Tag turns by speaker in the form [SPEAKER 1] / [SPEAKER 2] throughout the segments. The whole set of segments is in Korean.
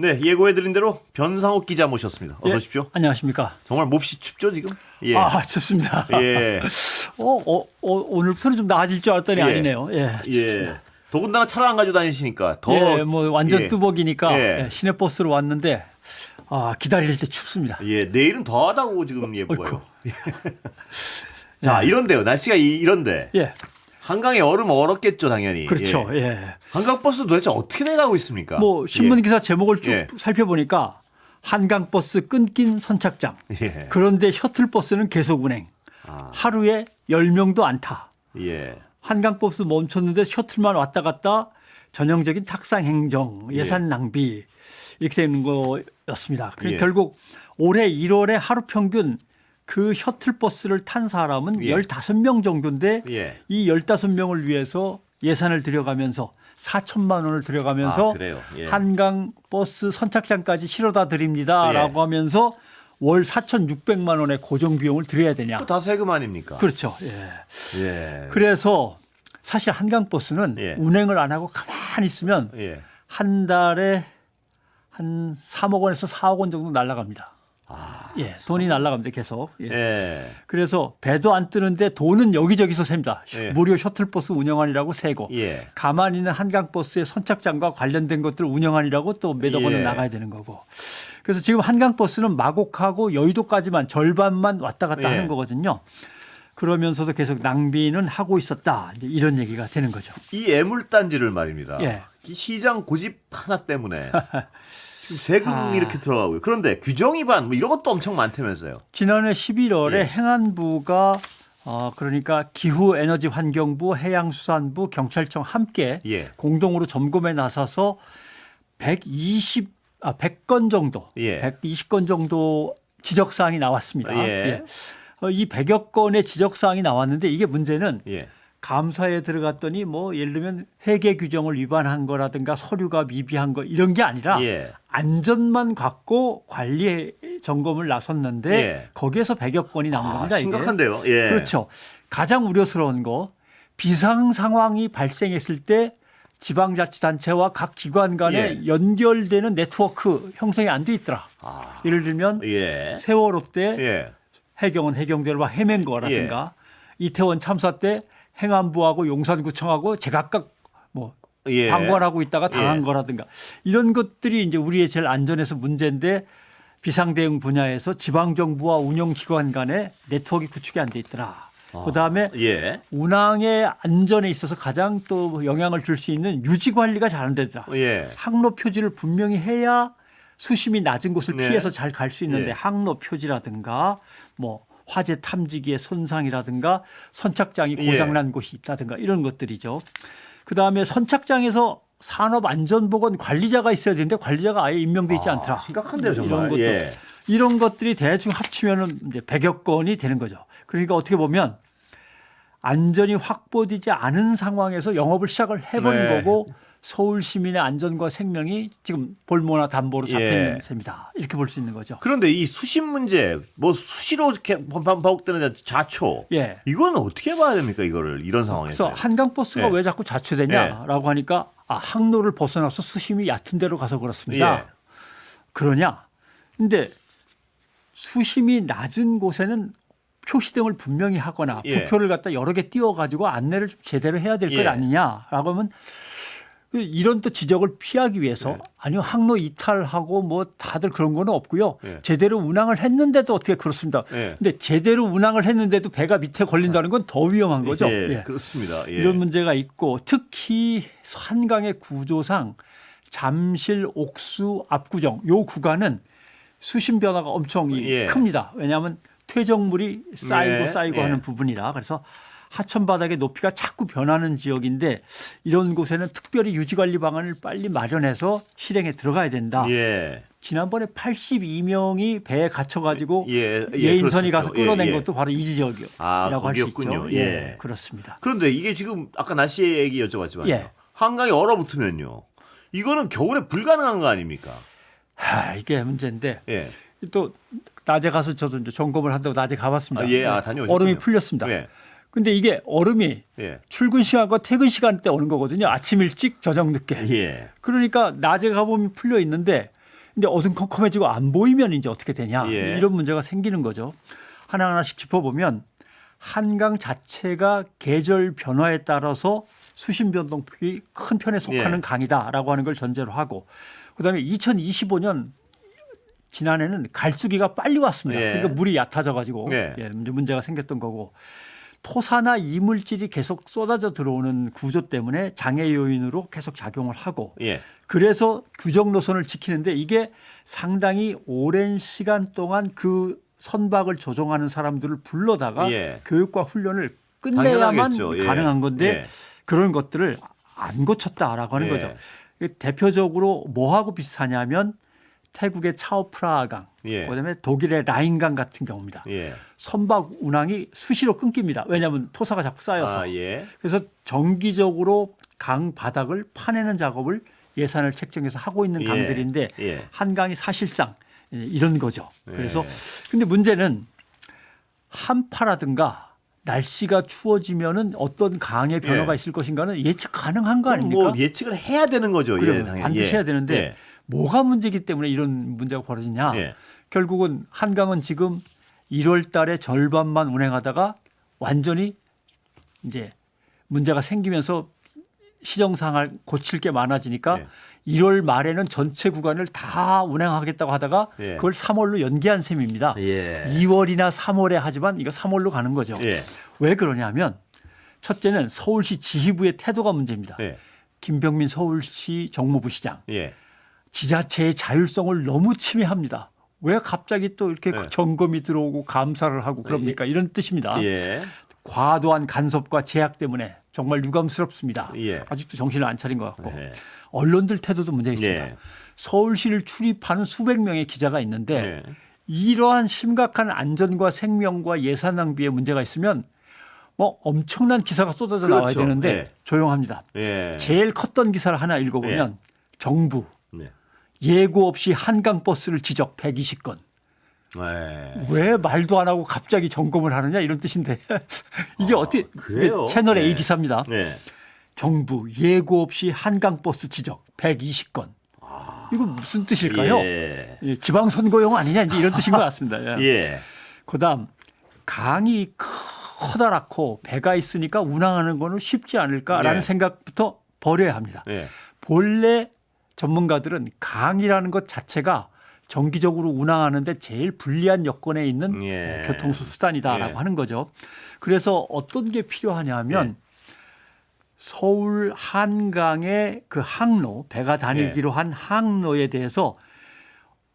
[SPEAKER 1] 네, 예고해드린 대로 변상욱 기자 모셨습니다. 어서 오십시오.
[SPEAKER 2] 안녕하십니까.
[SPEAKER 1] 정말 몹시 춥죠 지금? 예.
[SPEAKER 2] 아, 춥습니다.
[SPEAKER 1] 예.
[SPEAKER 2] 오늘부터는 좀 나아질 줄 알았더니
[SPEAKER 1] 예.
[SPEAKER 2] 아니네요. 예.
[SPEAKER 1] 예. 더군다나 차를 안 가지고 다니시니까 더.
[SPEAKER 2] 예, 뭐 완전
[SPEAKER 1] 예.
[SPEAKER 2] 뚜벅이니까
[SPEAKER 1] 예.
[SPEAKER 2] 시내버스로 왔는데 기다릴 때 춥습니다.
[SPEAKER 1] 예, 내일은 더하다고 지금 예보가요.
[SPEAKER 2] 어이쿠.
[SPEAKER 1] 자, 이런데요. 날씨가 이런데
[SPEAKER 2] 예.
[SPEAKER 1] 한강에 얼음 얼었겠죠, 당연히.
[SPEAKER 2] 그렇죠.
[SPEAKER 1] 예.
[SPEAKER 2] 예.
[SPEAKER 1] 한강버스 도대체 어떻게 돼가고 있습니까?
[SPEAKER 2] 뭐 신문 기사 제목을 쭉
[SPEAKER 1] 예.
[SPEAKER 2] 살펴보니까 한강버스 끊긴 선착장.
[SPEAKER 1] 예.
[SPEAKER 2] 그런데 셔틀버스는 계속 운행.
[SPEAKER 1] 아,
[SPEAKER 2] 하루에 10명도 안 타.
[SPEAKER 1] 예.
[SPEAKER 2] 한강버스 멈췄는데 셔틀만 왔다 갔다 전형적인 탁상 행정, 예산 낭비 이렇게 되는 거였습니다.
[SPEAKER 1] 예.
[SPEAKER 2] 결국 올해 1월에 하루 평균 그 셔틀버스를 탄 사람은
[SPEAKER 1] 예.
[SPEAKER 2] 15명 정도인데
[SPEAKER 1] 예.
[SPEAKER 2] 이 15명을 위해서 예산을 들여가면서 4천만 원을 들여가면서
[SPEAKER 1] 그래요. 예.
[SPEAKER 2] 한강버스 선착장까지 실어다 드립니다라고
[SPEAKER 1] 예.
[SPEAKER 2] 하면서 월 4,600만 원의 고정 비용을 들여야 되냐.
[SPEAKER 1] 또 다 세금 아닙니까?
[SPEAKER 2] 그렇죠. 예.
[SPEAKER 1] 예.
[SPEAKER 2] 그래서 사실 한강버스는
[SPEAKER 1] 예.
[SPEAKER 2] 운행을 안 하고 가만히 있으면
[SPEAKER 1] 예.
[SPEAKER 2] 한 달에 한 3억 원에서 4억 원 정도 날아갑니다. 예, 돈이 날아갑니다. 계속. 예.
[SPEAKER 1] 예.
[SPEAKER 2] 그래서 배도 안 뜨는데 돈은 여기저기서 셉니다.
[SPEAKER 1] 예.
[SPEAKER 2] 무료 셔틀버스 운영하느라고 세고
[SPEAKER 1] 예.
[SPEAKER 2] 가만히 있는 한강버스의 선착장과 관련된 것들 운영하느라고 또 몇억 원을
[SPEAKER 1] 예.
[SPEAKER 2] 나가야 되는 거고. 그래서 지금 한강버스는 마곡하고 여의도까지만 절반만 왔다 갔다
[SPEAKER 1] 예.
[SPEAKER 2] 하는 거거든요. 그러면서도 계속 낭비는 하고 있었다. 이제 이런 얘기가 되는 거죠.
[SPEAKER 1] 이 애물단지를 말입니다.
[SPEAKER 2] 예.
[SPEAKER 1] 이 시장 고집 하나 때문에 지금 세금
[SPEAKER 2] 아.
[SPEAKER 1] 이렇게 들어가고요. 그런데 규정 위반 뭐 이런 것도 엄청 많다면서요.
[SPEAKER 2] 지난해 11월에
[SPEAKER 1] 예.
[SPEAKER 2] 행안부가 그러니까 기후에너지환경부, 해양수산부, 경찰청 함께
[SPEAKER 1] 예.
[SPEAKER 2] 공동으로 점검에 나서서 100건 정도,
[SPEAKER 1] 예.
[SPEAKER 2] 120건 정도 지적사항이 나왔습니다.
[SPEAKER 1] 예.
[SPEAKER 2] 이 100여 건의 지적사항이 나왔는데 이게 문제는
[SPEAKER 1] 예.
[SPEAKER 2] 감사에 들어갔더니 뭐 예를 들면 회계 규정을 위반한 거라든가 서류가 미비한 거 이런 게 아니라
[SPEAKER 1] 예.
[SPEAKER 2] 안전만 갖고 관리 점검을 나섰는데
[SPEAKER 1] 예.
[SPEAKER 2] 거기에서 100여 건이 나온 겁니다. 이게.
[SPEAKER 1] 심각한데요. 예.
[SPEAKER 2] 그렇죠. 가장 우려스러운 거 비상 상황이 발생했을 때 지방자치단체와 각 기관 간에
[SPEAKER 1] 예.
[SPEAKER 2] 연결되는 네트워크 형성이 안 돼 있더라.
[SPEAKER 1] 아.
[SPEAKER 2] 예를 들면
[SPEAKER 1] 예.
[SPEAKER 2] 세월호 때
[SPEAKER 1] 예.
[SPEAKER 2] 해경은 해경대로 막 헤맨 거라든가 이태원 참사 때 행안부하고 용산구청하고 제각각 뭐
[SPEAKER 1] 예.
[SPEAKER 2] 방관하고 있다가 당한
[SPEAKER 1] 예.
[SPEAKER 2] 거라든가 이런 것들이 이제 우리의 제일 안전에서 문제인데 비상대응 분야에서 지방정부와 운영기관 간에 네트워크 구축이 안 돼 있더라. 그다음에
[SPEAKER 1] 예.
[SPEAKER 2] 운항의 안전에 있어서 가장 또 영향을 줄 수 있는 유지 관리가 잘 안 되더라.
[SPEAKER 1] 예.
[SPEAKER 2] 항로 표지를 분명히 해야 수심이 낮은 곳을
[SPEAKER 1] 네.
[SPEAKER 2] 피해서 잘 갈 수 있는데
[SPEAKER 1] 예.
[SPEAKER 2] 항로 표지라든가 뭐 화재 탐지기의 손상이라든가 선착장이 고장난 곳이 있다든가 이런 것들이죠. 그다음에 선착장에서 산업안전보건 관리자가 있어야 되는데 관리자가 아예 임명돼 있지 않더라.
[SPEAKER 1] 심각한데요, 정말.
[SPEAKER 2] 이런 것도
[SPEAKER 1] 예.
[SPEAKER 2] 이런 것들이 대충 합치면은 이제 100여 건이 되는 거죠. 그러니까 어떻게 보면 안전이 확보되지 않은 상황에서 영업을 시작을 해버린
[SPEAKER 1] 네.
[SPEAKER 2] 거고 서울 시민의 안전과 생명이 지금 볼모나 담보로 잡혀 있는
[SPEAKER 1] 예.
[SPEAKER 2] 셈이다. 이렇게 볼 수 있는 거죠.
[SPEAKER 1] 그런데 이 수심 문제, 뭐 수시로 이렇게 반복되는 자초,
[SPEAKER 2] 예.
[SPEAKER 1] 이건 어떻게 봐야 됩니까? 이거를 이런 상황에서.
[SPEAKER 2] 그래서 한강버스가
[SPEAKER 1] 예.
[SPEAKER 2] 왜 자꾸 자초되냐라고 하니까 항로를 벗어나서 수심이 얕은 데로 가서 그렇습니다.
[SPEAKER 1] 예.
[SPEAKER 2] 그러냐? 근데 수심이 낮은 곳에는 표시등을 분명히 하거나
[SPEAKER 1] 예.
[SPEAKER 2] 부표를 갖다 여러 개 띄워가지고 안내를 좀 제대로 해야 될 것
[SPEAKER 1] 예.
[SPEAKER 2] 아니냐라고 하면 이런 또 지적을 피하기 위해서
[SPEAKER 1] 예.
[SPEAKER 2] 아니요 항로 이탈하고 뭐 다들 그런 거는 없고요.
[SPEAKER 1] 예.
[SPEAKER 2] 제대로 운항을 했는데도 어떻게 그렇습니다.
[SPEAKER 1] 예.
[SPEAKER 2] 근데 제대로 운항을 했는데도 배가 밑에 걸린다는 건 더 위험한 거죠.
[SPEAKER 1] 예.
[SPEAKER 2] 예.
[SPEAKER 1] 그렇습니다. 예.
[SPEAKER 2] 이런 문제가 있고 특히 한강의 구조상 잠실 옥수 압구정 요 구간은 수심 변화가 엄청
[SPEAKER 1] 예.
[SPEAKER 2] 큽니다. 왜냐하면 퇴적물이 쌓이고
[SPEAKER 1] 네.
[SPEAKER 2] 쌓이고
[SPEAKER 1] 예.
[SPEAKER 2] 하는 부분이라 그래서 하천 바닥의 높이가 자꾸 변하는 지역인데 이런 곳에는 특별히 유지관리 방안을 빨리 마련해서 실행에 들어가야 된다.
[SPEAKER 1] 예.
[SPEAKER 2] 지난번에 82명이 배에 갇혀가지고
[SPEAKER 1] 예. 예.
[SPEAKER 2] 예인선이 가서
[SPEAKER 1] 그렇습니다.
[SPEAKER 2] 끌어낸
[SPEAKER 1] 예. 예.
[SPEAKER 2] 것도 바로 이 지역이라고 할 수 있죠.
[SPEAKER 1] 거기였군요.
[SPEAKER 2] 예,
[SPEAKER 1] 예.
[SPEAKER 2] 그렇습니다.
[SPEAKER 1] 그런데 이게 지금 아까 날씨 얘기 여쭤봤지만
[SPEAKER 2] 예.
[SPEAKER 1] 한강이 얼어붙으면요. 이거는 겨울에 불가능한 거 아닙니까?
[SPEAKER 2] 이게 문제인데
[SPEAKER 1] 예.
[SPEAKER 2] 또 낮에 가서 저도 이제 점검을 한다고 낮에 가봤습니다.
[SPEAKER 1] 예. 다녀오셨군요.
[SPEAKER 2] 얼음이 풀렸습니다.
[SPEAKER 1] 예.
[SPEAKER 2] 근데 이게 얼음이
[SPEAKER 1] 예.
[SPEAKER 2] 출근 시간과 퇴근 시간 때 오는 거거든요. 아침 일찍, 저녁 늦게.
[SPEAKER 1] 예.
[SPEAKER 2] 그러니까 낮에 가보면 풀려 있는데 근데 어두컴컴해지고 안 보이면 이제 어떻게 되냐
[SPEAKER 1] 예.
[SPEAKER 2] 이런 문제가 생기는 거죠. 하나하나씩 짚어보면 한강 자체가 계절 변화에 따라서 수심 변동폭이 큰 편에 속하는
[SPEAKER 1] 예.
[SPEAKER 2] 강이다라고 하는 걸 전제로 하고 그다음에 2025년 지난해는 갈수기가 빨리 왔습니다.
[SPEAKER 1] 예.
[SPEAKER 2] 그러니까 물이 얕아져 가지고
[SPEAKER 1] 예.
[SPEAKER 2] 문제가 생겼던 거고 토사나 이물질이 계속 쏟아져 들어오는 구조 때문에 장애 요인으로 계속 작용을 하고
[SPEAKER 1] 예.
[SPEAKER 2] 그래서 규정 노선을 지키는데 이게 상당히 오랜 시간 동안 그 선박을 조종하는 사람들을 불러다가
[SPEAKER 1] 예.
[SPEAKER 2] 교육과 훈련을 끝내야만
[SPEAKER 1] 당연하겠죠. 예.
[SPEAKER 2] 가능한 건데
[SPEAKER 1] 예.
[SPEAKER 2] 그런 것들을 안 고쳤다라고 하는
[SPEAKER 1] 예.
[SPEAKER 2] 거죠. 대표적으로 뭐하고 비슷하냐면 태국의 차오프라강,
[SPEAKER 1] 예.
[SPEAKER 2] 그다음에 독일의 라인강 같은 경우입니다.
[SPEAKER 1] 예.
[SPEAKER 2] 선박 운항이 수시로 끊깁니다. 왜냐하면 토사가 자꾸 쌓여서.
[SPEAKER 1] 아, 예.
[SPEAKER 2] 그래서 정기적으로 강 바닥을 파내는 작업을 예산을 책정해서 하고 있는
[SPEAKER 1] 예.
[SPEAKER 2] 강들인데
[SPEAKER 1] 예.
[SPEAKER 2] 한강이 사실상 이런 거죠. 그래서
[SPEAKER 1] 예.
[SPEAKER 2] 근데 문제는 한파라든가 날씨가 추워지면은 어떤 강의 변화가
[SPEAKER 1] 예.
[SPEAKER 2] 있을 것인가는 예측 가능한 거
[SPEAKER 1] 그럼
[SPEAKER 2] 아닙니까?
[SPEAKER 1] 뭐 예측을 해야 되는 거죠.
[SPEAKER 2] 그래요.
[SPEAKER 1] 예, 당연히.
[SPEAKER 2] 반드시
[SPEAKER 1] 예.
[SPEAKER 2] 해야 되는데
[SPEAKER 1] 예.
[SPEAKER 2] 뭐가 문제이기 때문에 이런 문제가 벌어지냐.
[SPEAKER 1] 예.
[SPEAKER 2] 결국은 한강은 지금 1월 달에 절반만 운행하다가 완전히 이제 문제가 생기면서 시정상을 고칠 게 많아지니까
[SPEAKER 1] 예.
[SPEAKER 2] 1월 말에는 전체 구간을 다 운행하겠다고 하다가
[SPEAKER 1] 예.
[SPEAKER 2] 그걸 3월로 연기한 셈입니다.
[SPEAKER 1] 예.
[SPEAKER 2] 2월이나 3월에 하지만 이거 3월로 가는 거죠.
[SPEAKER 1] 예.
[SPEAKER 2] 왜 그러냐면 첫째는 서울시 지휘부의 태도가 문제입니다.
[SPEAKER 1] 예.
[SPEAKER 2] 김병민 서울시 정무부시장.
[SPEAKER 1] 예.
[SPEAKER 2] 지자체의 자율성을 너무 침해합니다. 왜 갑자기 또 이렇게
[SPEAKER 1] 네.
[SPEAKER 2] 점검이 들어오고 감사를 하고 그럽니까? 이런 뜻입니다.
[SPEAKER 1] 예.
[SPEAKER 2] 과도한 간섭과 제약 때문에 정말 유감스럽습니다.
[SPEAKER 1] 예.
[SPEAKER 2] 아직도 정신을 안 차린 것 같고.
[SPEAKER 1] 예.
[SPEAKER 2] 언론들 태도도 문제가 있습니다.
[SPEAKER 1] 예.
[SPEAKER 2] 서울시를 출입하는 수백 명의 기자가 있는데
[SPEAKER 1] 예.
[SPEAKER 2] 이러한 심각한 안전과 생명과 예산 낭비에 문제가 있으면 뭐 엄청난 기사가 쏟아져 나와야
[SPEAKER 1] 그렇죠.
[SPEAKER 2] 되는데
[SPEAKER 1] 예.
[SPEAKER 2] 조용합니다.
[SPEAKER 1] 예.
[SPEAKER 2] 제일 컸던 기사를 하나 읽어보면 정부
[SPEAKER 1] 네.
[SPEAKER 2] 예고 없이 한강 버스를 지적 120건.
[SPEAKER 1] 예.
[SPEAKER 2] 왜 말도 안 하고 갑자기 점검을 하느냐 이런 뜻인데 이게 어떻게
[SPEAKER 1] 그래요?
[SPEAKER 2] 채널 A
[SPEAKER 1] 네.
[SPEAKER 2] 기사입니다.
[SPEAKER 1] 네.
[SPEAKER 2] 정부 예고 없이 한강 버스 지적 120건. 이거 무슨 뜻일까요?
[SPEAKER 1] 예.
[SPEAKER 2] 예, 지방선거용 아니냐 이제 이런 뜻인 것 같습니다. 예.
[SPEAKER 1] 예.
[SPEAKER 2] 그다음 강이 커다랗고 배가 있으니까 운항하는 거는 쉽지 않을까라는
[SPEAKER 1] 예.
[SPEAKER 2] 생각부터 버려야 합니다.
[SPEAKER 1] 예.
[SPEAKER 2] 본래 전문가들은 강이라는 것 자체가 정기적으로 운항하는데 제일 불리한 여건에 있는
[SPEAKER 1] 예.
[SPEAKER 2] 교통수 수단이다라고
[SPEAKER 1] 예.
[SPEAKER 2] 하는 거죠. 그래서 어떤 게 필요하냐면 서울 한강의 그 항로, 배가 다니기로 한 항로에 대해서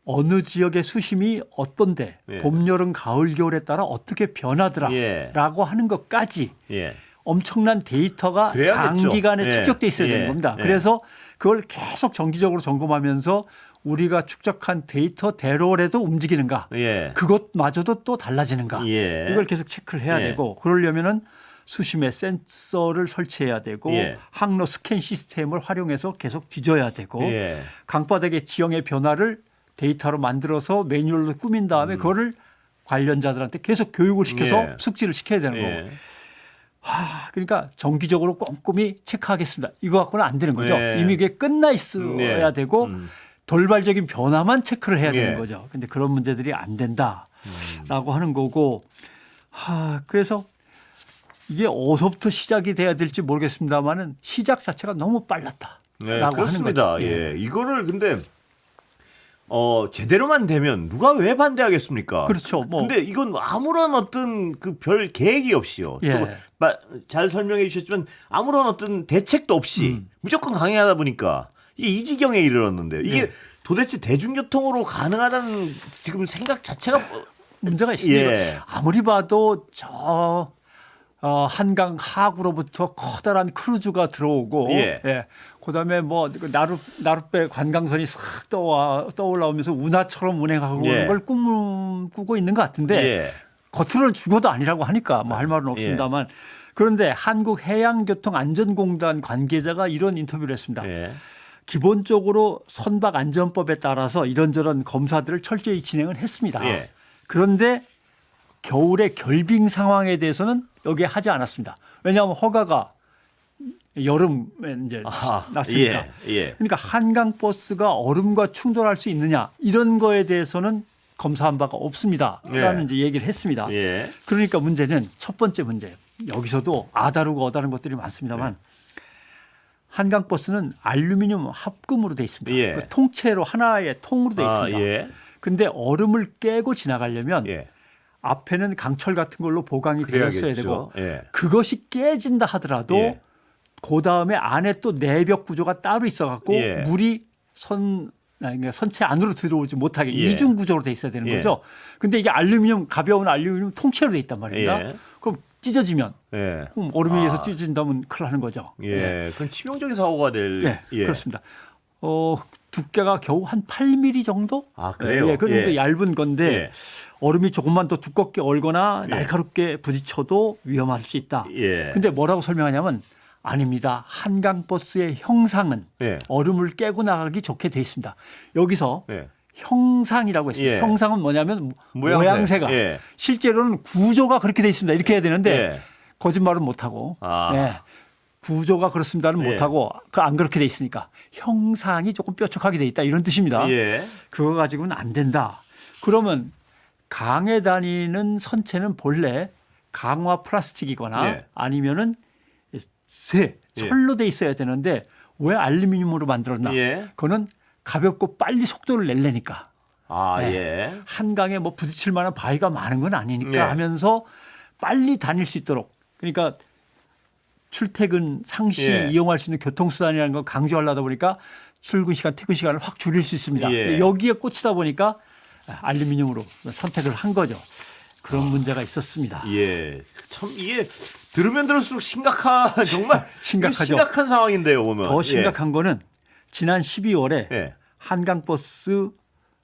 [SPEAKER 2] 어느 지역의 수심이 어떤데
[SPEAKER 1] 예.
[SPEAKER 2] 봄, 여름, 가을, 겨울에 따라 어떻게 변하더라라고
[SPEAKER 1] 예.
[SPEAKER 2] 하는 것까지
[SPEAKER 1] 예.
[SPEAKER 2] 엄청난 데이터가
[SPEAKER 1] 그래야겠죠.
[SPEAKER 2] 장기간에
[SPEAKER 1] 예.
[SPEAKER 2] 축적돼 있어야
[SPEAKER 1] 예.
[SPEAKER 2] 되는 겁니다.
[SPEAKER 1] 예.
[SPEAKER 2] 그래서 그걸 계속 정기적으로 점검하면서 우리가 축적한 데이터대로라도 움직이는가
[SPEAKER 1] 예.
[SPEAKER 2] 그것마저도 또 달라지는가
[SPEAKER 1] 예.
[SPEAKER 2] 이걸 계속 체크를 해야
[SPEAKER 1] 예.
[SPEAKER 2] 되고 그러려면은 수심에 센서를 설치해야 되고
[SPEAKER 1] 예.
[SPEAKER 2] 항로 스캔 시스템을 활용해서 계속 뒤져야 되고
[SPEAKER 1] 예.
[SPEAKER 2] 강바닥의 지형의 변화를 데이터로 만들어서 매뉴얼로 꾸민 다음에 그거를 관련자들한테 계속 교육을 시켜서
[SPEAKER 1] 예.
[SPEAKER 2] 숙지를 시켜야 되는 거고
[SPEAKER 1] 예.
[SPEAKER 2] 그러니까 정기적으로 꼼꼼히 체크하겠습니다. 이거 갖고는 안 되는 거죠.
[SPEAKER 1] 네.
[SPEAKER 2] 이미 이게 끝나 있어야
[SPEAKER 1] 네.
[SPEAKER 2] 되고 돌발적인 변화만 체크를 해야 되는
[SPEAKER 1] 예.
[SPEAKER 2] 거죠. 근데 그런 문제들이 안 된다라고 하는 거고 그래서 이게 어디서부터 시작이 돼야 될지 모르겠습니다만은 시작 자체가 너무 빨랐다라고
[SPEAKER 1] 네,
[SPEAKER 2] 하는
[SPEAKER 1] 그렇습니다.
[SPEAKER 2] 거죠.
[SPEAKER 1] 예. 이거를 근데 제대로만 되면 누가 왜 반대하겠습니까?
[SPEAKER 2] 그렇죠. 뭐.
[SPEAKER 1] 근데 이건 아무런 어떤 그 별 계획이 없이요.
[SPEAKER 2] 예.
[SPEAKER 1] 또 잘 설명해 주셨지만 아무런 어떤 대책도 없이 무조건 강행하다 보니까 이게 이 지경에 이르렀는데요. 이게
[SPEAKER 2] 네.
[SPEAKER 1] 도대체 대중교통으로 가능하다는 지금 생각 자체가
[SPEAKER 2] 문제가 있습니다.
[SPEAKER 1] 예.
[SPEAKER 2] 아무리 봐도 저 한강 하구로부터 커다란 크루즈가 들어오고,
[SPEAKER 1] 예.
[SPEAKER 2] 그다음에 뭐 나룻배 관광선이 싹 떠올라오면서 운하처럼 운행하고
[SPEAKER 1] 예.
[SPEAKER 2] 있는 걸 꿈꾸고 있는 것 같은데
[SPEAKER 1] 예.
[SPEAKER 2] 겉으로는 죽어도 아니라고 하니까 뭐 할 말은 없습니다만 그런데 한국해양교통안전공단 관계자가 이런 인터뷰를 했습니다.
[SPEAKER 1] 예.
[SPEAKER 2] 기본적으로 선박 안전법에 따라서 이런저런 검사들을 철저히 진행을 했습니다.
[SPEAKER 1] 예.
[SPEAKER 2] 그런데 겨울에 결빙 상황에 대해서는 여기에 하지 않았습니다. 왜냐하면 허가가 여름에 이제 났으니까.
[SPEAKER 1] 예.
[SPEAKER 2] 그러니까 한강 버스가 얼음과 충돌할 수 있느냐 이런 거에 대해서는 검사한 바가 없습니다라는 이제 얘기를 했습니다.
[SPEAKER 1] 예.
[SPEAKER 2] 그러니까 문제는 첫 번째 문제 여기서도 아다르고 어다른 것들이 많습니다만 한강 버스는 알루미늄 합금으로 돼 있습니다.
[SPEAKER 1] 예.
[SPEAKER 2] 그 통째로 하나의 통으로 돼 있습니다.
[SPEAKER 1] 예.
[SPEAKER 2] 근데 얼음을 깨고 지나가려면
[SPEAKER 1] 예.
[SPEAKER 2] 앞에는 강철 같은 걸로 보강이 되어 있어야 되고
[SPEAKER 1] 예.
[SPEAKER 2] 그것이 깨진다 하더라도
[SPEAKER 1] 예.
[SPEAKER 2] 그 다음에 안에 또 내벽 구조가 따로 있어갖고
[SPEAKER 1] 예.
[SPEAKER 2] 물이 선체 안으로 들어오지 못하게
[SPEAKER 1] 예.
[SPEAKER 2] 이중 구조로 돼 있어야 되는
[SPEAKER 1] 예.
[SPEAKER 2] 거죠. 근데 이게 가벼운 알루미늄 통째로 돼 있단 말입니다.
[SPEAKER 1] 예.
[SPEAKER 2] 그럼 찢어지면
[SPEAKER 1] 예.
[SPEAKER 2] 그럼 얼음에 의해서 찢어진다면 큰일 나는 거죠.
[SPEAKER 1] 예. 그건 치명적인 사고가 될.
[SPEAKER 2] 예. 그렇습니다. 두께가 겨우 한 8mm 정도?
[SPEAKER 1] 아, 그래요?
[SPEAKER 2] 그 정도
[SPEAKER 1] 예.
[SPEAKER 2] 얇은 건데
[SPEAKER 1] 예.
[SPEAKER 2] 얼음이 조금만 더 두껍게 얼거나
[SPEAKER 1] 예.
[SPEAKER 2] 날카롭게 부딪혀도 위험할 수 있다.
[SPEAKER 1] 예.
[SPEAKER 2] 근데 뭐라고 설명하냐면 아닙니다. 한강버스의 형상은
[SPEAKER 1] 예.
[SPEAKER 2] 얼음을 깨고 나가기 좋게 돼 있습니다. 여기서
[SPEAKER 1] 예.
[SPEAKER 2] 형상이라고 했습니다.
[SPEAKER 1] 예.
[SPEAKER 2] 형상은 뭐냐면
[SPEAKER 1] 모양새.
[SPEAKER 2] 모양새가
[SPEAKER 1] 예.
[SPEAKER 2] 실제로는 구조가 그렇게 돼 있습니다. 이렇게 해야 되는데
[SPEAKER 1] 예.
[SPEAKER 2] 거짓말은 못하고
[SPEAKER 1] 아.
[SPEAKER 2] 예. 구조가 그렇습니다는
[SPEAKER 1] 예.
[SPEAKER 2] 못하고 안 그렇게 돼 있으니까 형상이 조금 뾰족하게 돼 있다 이런 뜻입니다.
[SPEAKER 1] 예.
[SPEAKER 2] 그거 가지고는 안 된다. 그러면 강에 다니는 선체는 본래 강화 플라스틱이거나
[SPEAKER 1] 예.
[SPEAKER 2] 아니면은 철로 돼 있어야 되는데 왜 알루미늄으로 만들었나?
[SPEAKER 1] 예.
[SPEAKER 2] 그거는 가볍고 빨리 속도를 내려니까.
[SPEAKER 1] 아,
[SPEAKER 2] 네.
[SPEAKER 1] 예.
[SPEAKER 2] 한강에 뭐 부딪힐 만한 바위가 많은 건 아니니까
[SPEAKER 1] 네.
[SPEAKER 2] 하면서 빨리 다닐 수 있도록 그러니까 출퇴근 상시
[SPEAKER 1] 예.
[SPEAKER 2] 이용할 수 있는 교통수단이라는 걸 강조하려다 보니까 출근 시간, 퇴근 시간을 확 줄일 수 있습니다.
[SPEAKER 1] 예.
[SPEAKER 2] 여기에 꽂히다 보니까 알루미늄으로 선택을 한 거죠. 그런 문제가 있었습니다.
[SPEAKER 1] 예. 참 이게 들으면 들을수록 정말
[SPEAKER 2] 심각하죠.
[SPEAKER 1] 심각한 상황인데요, 보면.
[SPEAKER 2] 더 심각한 거는 지난 12월에
[SPEAKER 1] 예.
[SPEAKER 2] 한강버스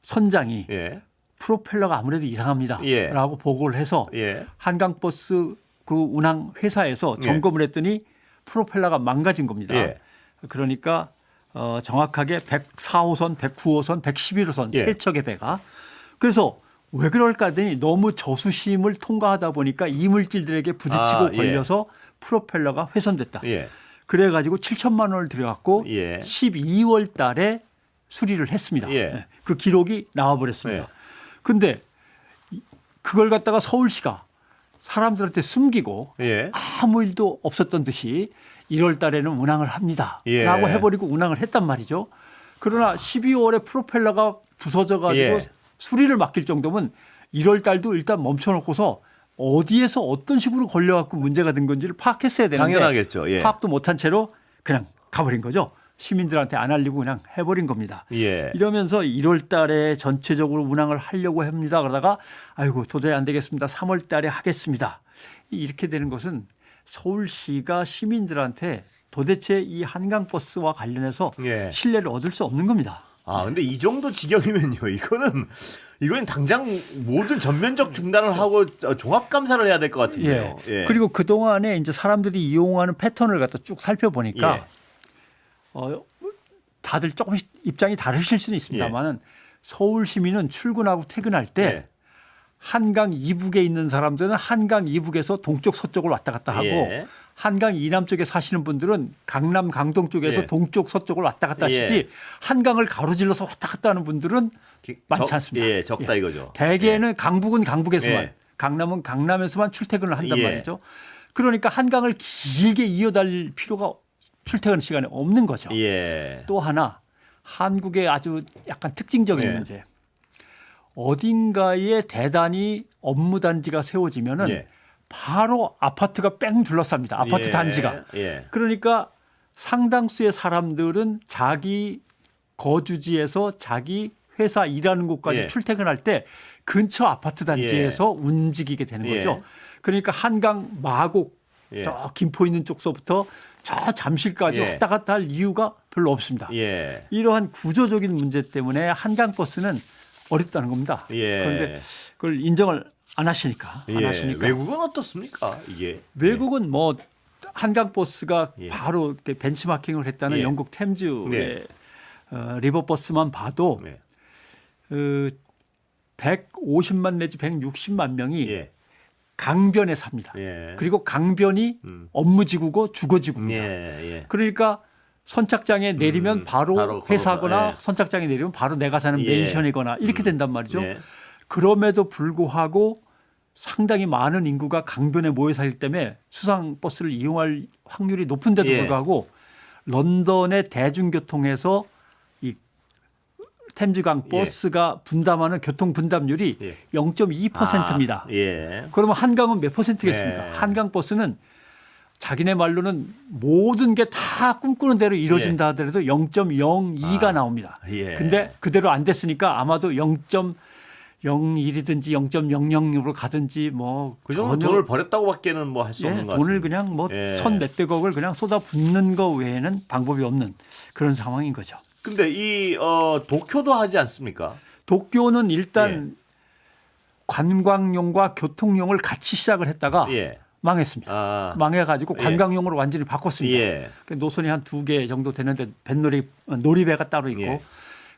[SPEAKER 2] 선장이
[SPEAKER 1] 예.
[SPEAKER 2] 프로펠러가 아무래도 이상합니다.
[SPEAKER 1] 예.
[SPEAKER 2] 라고 보고를 해서
[SPEAKER 1] 예.
[SPEAKER 2] 한강버스 그 운항 회사에서 점검을 했더니 프로펠러가 망가진 겁니다.
[SPEAKER 1] 예.
[SPEAKER 2] 그러니까 정확하게 104호선, 109호선, 111호선
[SPEAKER 1] 예.
[SPEAKER 2] 세 척의 배가 그래서 왜 그럴까 하더니 너무 저수심을 통과하다 보니까 이물질들에게 부딪히고
[SPEAKER 1] 예.
[SPEAKER 2] 걸려서 프로펠러가 훼손됐다.
[SPEAKER 1] 예.
[SPEAKER 2] 그래가지고 7천만 원을 들여갖고
[SPEAKER 1] 예.
[SPEAKER 2] 12월 달에 수리를 했습니다.
[SPEAKER 1] 예.
[SPEAKER 2] 그 기록이 나와버렸습니다.
[SPEAKER 1] 예.
[SPEAKER 2] 근데 그걸 갖다가 서울시가 사람들한테 숨기고
[SPEAKER 1] 예.
[SPEAKER 2] 아무 일도 없었던 듯이 1월 달에는 운항을 합니다.
[SPEAKER 1] 예.
[SPEAKER 2] 라고 해버리고 운항을 했단 말이죠. 그러나 12월에 프로펠러가 부서져가지고
[SPEAKER 1] 예.
[SPEAKER 2] 수리를 맡길 정도면 1월 달도 일단 멈춰놓고서 어디에서 어떤 식으로 걸려갖고 문제가 된 건지를 파악했어야 되는데
[SPEAKER 1] 당연하겠죠. 예.
[SPEAKER 2] 파악도 못한 채로 그냥 가버린 거죠. 시민들한테 안 알리고 그냥 해버린 겁니다.
[SPEAKER 1] 예.
[SPEAKER 2] 이러면서 1월 달에 전체적으로 운항을 하려고 합니다. 그러다가 아이고 도저히 안 되겠습니다. 3월 달에 하겠습니다. 이렇게 되는 것은 서울시가 시민들한테 도대체 이 한강버스와 관련해서
[SPEAKER 1] 예.
[SPEAKER 2] 신뢰를 얻을 수 없는 겁니다.
[SPEAKER 1] 아, 근데 이 정도 지경이면요. 이거는 당장 모든 전면적 중단을 하고 종합 감사를 해야 될 것 같은데요. 예.
[SPEAKER 2] 그리고 그 동안에 이제 사람들이 이용하는 패턴을 갖다 쭉 살펴보니까
[SPEAKER 1] 예.
[SPEAKER 2] 다들 조금씩 입장이 다르실 수는 있습니다만은 서울 시민은 출근하고 퇴근할 때
[SPEAKER 1] 예.
[SPEAKER 2] 한강 이북에 있는 사람들은 한강 이북에서 동쪽 서쪽을 왔다 갔다 하고
[SPEAKER 1] 예.
[SPEAKER 2] 한강 이남 쪽에 사시는 분들은 강남 강동 쪽에서
[SPEAKER 1] 예.
[SPEAKER 2] 동쪽 서쪽을 왔다 갔다 하시지
[SPEAKER 1] 예.
[SPEAKER 2] 한강을 가로질러서 왔다 갔다 하는 분들은 많지 않습니다.
[SPEAKER 1] 예, 적다 이거죠.
[SPEAKER 2] 대개는 강북은 강북에서만
[SPEAKER 1] 예.
[SPEAKER 2] 강남은 강남에서만 출퇴근을 한단
[SPEAKER 1] 예.
[SPEAKER 2] 말이죠. 그러니까 한강을 길게 이어달릴 필요가 출퇴근 시간에 없는 거죠.
[SPEAKER 1] 예.
[SPEAKER 2] 또 하나 한국의 아주 약간 특징적인
[SPEAKER 1] 예.
[SPEAKER 2] 문제. 어딘가에 대단히 업무 단지가 세워지면은
[SPEAKER 1] 예.
[SPEAKER 2] 바로 아파트가 뺑 둘러쌉니다. 아파트
[SPEAKER 1] 예.
[SPEAKER 2] 단지가.
[SPEAKER 1] 예.
[SPEAKER 2] 그러니까 상당수의 사람들은 자기 거주지에서 자기 회사 일하는 곳까지
[SPEAKER 1] 예.
[SPEAKER 2] 출퇴근할 때 근처 아파트 단지에서 움직이게 되는
[SPEAKER 1] 예.
[SPEAKER 2] 거죠. 그러니까 한강 마곡
[SPEAKER 1] 예.
[SPEAKER 2] 저 김포 있는 쪽서부터 저 잠실까지
[SPEAKER 1] 예.
[SPEAKER 2] 왔다 갔다 할 이유가 별로 없습니다.
[SPEAKER 1] 예.
[SPEAKER 2] 이러한 구조적인 문제 때문에 한강버스는 어렵다는 겁니다.
[SPEAKER 1] 예.
[SPEAKER 2] 그런데 그걸 인정을 안 하시니까. 안
[SPEAKER 1] 예.
[SPEAKER 2] 하시니까.
[SPEAKER 1] 외국은 어떻습니까? 이게.
[SPEAKER 2] 외국은 뭐 한강버스가
[SPEAKER 1] 예.
[SPEAKER 2] 바로 이렇게 벤치마킹을 했다는
[SPEAKER 1] 예.
[SPEAKER 2] 영국 템즈의
[SPEAKER 1] 네.
[SPEAKER 2] 리버버스만 봐도
[SPEAKER 1] 네.
[SPEAKER 2] 150만 내지 160만 명이
[SPEAKER 1] 예.
[SPEAKER 2] 강변에 삽니다.
[SPEAKER 1] 예.
[SPEAKER 2] 그리고 강변이 업무지구고 주거지구입니다.
[SPEAKER 1] 예.
[SPEAKER 2] 그러니까 선착장에 내리면 바로 회사거나
[SPEAKER 1] 걸어가, 예.
[SPEAKER 2] 선착장에 내리면 바로 내가 사는
[SPEAKER 1] 예.
[SPEAKER 2] 멘션이거나 이렇게 된단 말이죠.
[SPEAKER 1] 예.
[SPEAKER 2] 그럼에도 불구하고 상당히 많은 인구가 강변에 모여 살기 때문에 수상버스를 이용할 확률이 높은데도
[SPEAKER 1] 예.
[SPEAKER 2] 불구하고 런던의 대중교통에서 이 템즈강 버스가 분담하는 교통 분담률이
[SPEAKER 1] 예.
[SPEAKER 2] 0.2%입니다.
[SPEAKER 1] 예.
[SPEAKER 2] 그러면 한강은 몇 퍼센트겠습니까?
[SPEAKER 1] 예.
[SPEAKER 2] 한강 버스는 자기네 말로는 모든 게 다 꿈꾸는 대로 이루어진다 하더라도 0.02가 나옵니다.
[SPEAKER 1] 예.
[SPEAKER 2] 근데 그대로 안 됐으니까 아마도 0.01이든지 0.00으로 가든지 뭐
[SPEAKER 1] 그 정도 돈을 버렸다고밖에는 뭐 할 수 없는 것 같아요.
[SPEAKER 2] 돈을 그냥 뭐
[SPEAKER 1] 예.
[SPEAKER 2] 천 몇백억을 그냥 쏟아붓는 거 외에는 방법이 없는 그런 상황인 거죠.
[SPEAKER 1] 근데 이 도쿄도 하지 않습니까?
[SPEAKER 2] 도쿄는 일단 관광용과 교통용을 같이 시작을 했다가
[SPEAKER 1] 예.
[SPEAKER 2] 망했습니다.
[SPEAKER 1] 아.
[SPEAKER 2] 망해가지고
[SPEAKER 1] 예.
[SPEAKER 2] 관광용으로 완전히 바꿨습니다.
[SPEAKER 1] 예.
[SPEAKER 2] 그 노선이 한 2개 정도 되는데 놀이배가 따로 있고
[SPEAKER 1] 예.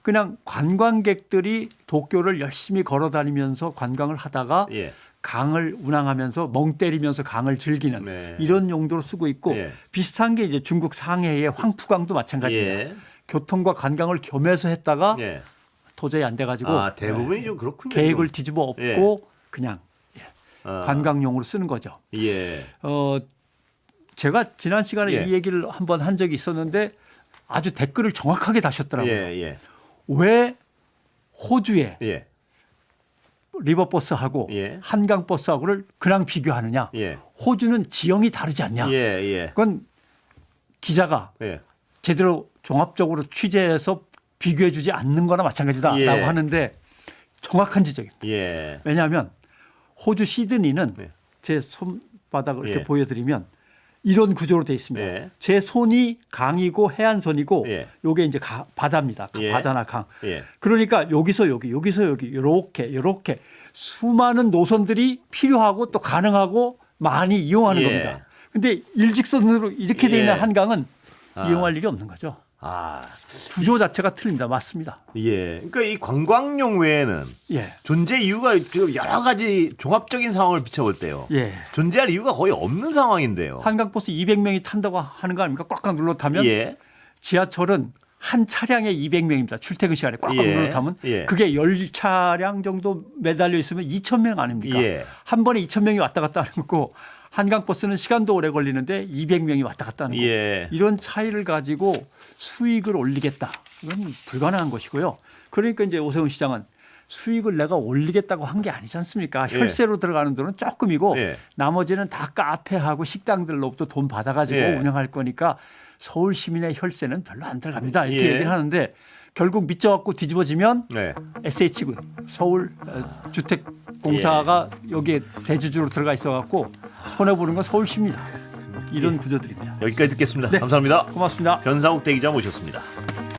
[SPEAKER 2] 그냥 관광객들이 도쿄를 열심히 걸어 다니면서 관광을 하다가
[SPEAKER 1] 예.
[SPEAKER 2] 강을 운항하면서 멍 때리면서 강을 즐기는
[SPEAKER 1] 네.
[SPEAKER 2] 이런 용도로 쓰고 있고
[SPEAKER 1] 예.
[SPEAKER 2] 비슷한 게 이제 중국 상해의 황푸강도 마찬가지입니다.
[SPEAKER 1] 예.
[SPEAKER 2] 교통과 관광을 겸해서 했다가
[SPEAKER 1] 예.
[SPEAKER 2] 도저히 안 돼가지고
[SPEAKER 1] 대부분이 좀 그렇군요.
[SPEAKER 2] 계획을
[SPEAKER 1] 지금.
[SPEAKER 2] 뒤집어 엎고
[SPEAKER 1] 예.
[SPEAKER 2] 그냥
[SPEAKER 1] 아.
[SPEAKER 2] 관광용으로 쓰는 거죠.
[SPEAKER 1] 예.
[SPEAKER 2] 제가 지난 시간에
[SPEAKER 1] 예.
[SPEAKER 2] 이 얘기를 한번 한 적이 있었는데 아주 댓글을 정확하게 다셨더라고요.
[SPEAKER 1] 예.
[SPEAKER 2] 왜 호주에
[SPEAKER 1] 예.
[SPEAKER 2] 리버버스하고
[SPEAKER 1] 예.
[SPEAKER 2] 한강버스하고를 그냥 비교하느냐.
[SPEAKER 1] 예.
[SPEAKER 2] 호주는 지형이 다르지 않냐.
[SPEAKER 1] 예.
[SPEAKER 2] 그건 기자가
[SPEAKER 1] 예.
[SPEAKER 2] 제대로 종합적으로 취재해서 비교해 주지 않는 거나 마찬가지다라고
[SPEAKER 1] 예.
[SPEAKER 2] 하는데 정확한 지적입니다.
[SPEAKER 1] 예.
[SPEAKER 2] 왜냐하면 호주 시드니는
[SPEAKER 1] 네.
[SPEAKER 2] 제 손바닥을 이렇게
[SPEAKER 1] 예.
[SPEAKER 2] 보여드리면 이런 구조로 되어 있습니다.
[SPEAKER 1] 예.
[SPEAKER 2] 제 손이 강이고 해안선이고
[SPEAKER 1] 예.
[SPEAKER 2] 요게 이제 바다입니다.
[SPEAKER 1] 예.
[SPEAKER 2] 바다나 강.
[SPEAKER 1] 예.
[SPEAKER 2] 그러니까 여기서 여기 이렇게 수많은 노선들이 필요하고 또 가능하고 많이 이용하는
[SPEAKER 1] 예.
[SPEAKER 2] 겁니다. 근데 일직선으로 이렇게 되어 있는
[SPEAKER 1] 예.
[SPEAKER 2] 한강은
[SPEAKER 1] 아.
[SPEAKER 2] 이용할 일이 없는 거죠. 구조 자체가 틀립니다. 맞습니다.
[SPEAKER 1] 예. 그러니까 이 관광용 외에는
[SPEAKER 2] 예.
[SPEAKER 1] 존재 이유가 지금 여러 가지 종합적인 상황을 비춰볼 때요.
[SPEAKER 2] 예.
[SPEAKER 1] 존재할 이유가 거의 없는 상황인데요.
[SPEAKER 2] 한강버스 200명이 탄다고 하는 거 아닙니까? 꽉꽉 눌러 타면
[SPEAKER 1] 예.
[SPEAKER 2] 지하철은 한 차량에 200명입니다. 출퇴근 시간에 꽉꽉
[SPEAKER 1] 예.
[SPEAKER 2] 눌러 타면
[SPEAKER 1] 예.
[SPEAKER 2] 그게 10차량 정도 매달려 있으면 2,000명 아닙니까?
[SPEAKER 1] 예.
[SPEAKER 2] 한 번에 2,000명이 왔다 갔다 하는 거고 한강버스는 시간도 오래 걸리는데 200명이 왔다 갔다 하는 거.
[SPEAKER 1] 예.
[SPEAKER 2] 이런 차이를 가지고 수익을 올리겠다. 이건 불가능한 것이고요. 그러니까 이제 오세훈 시장은 수익을 내가 올리겠다고 한 게 아니지 않습니까?
[SPEAKER 1] 예.
[SPEAKER 2] 혈세로 들어가는 돈은 조금이고
[SPEAKER 1] 예.
[SPEAKER 2] 나머지는 다 카페하고 식당들로부터 돈 받아가지고
[SPEAKER 1] 예.
[SPEAKER 2] 운영할 거니까 서울 시민의 혈세는 별로 안 들어갑니다. 이렇게
[SPEAKER 1] 예.
[SPEAKER 2] 얘기를 하는데 결국 믿져갖고 뒤집어지면
[SPEAKER 1] 네.
[SPEAKER 2] SH 서울 주택공사가 여기에 대주주로 들어가 있어갖고 손해 보는 건 서울 시민이다. 이런 구조들입니다.
[SPEAKER 1] 여기까지 듣겠습니다.
[SPEAKER 2] 네.
[SPEAKER 1] 감사합니다.
[SPEAKER 2] 고맙습니다.
[SPEAKER 1] 변상욱 대기자 모셨습니다.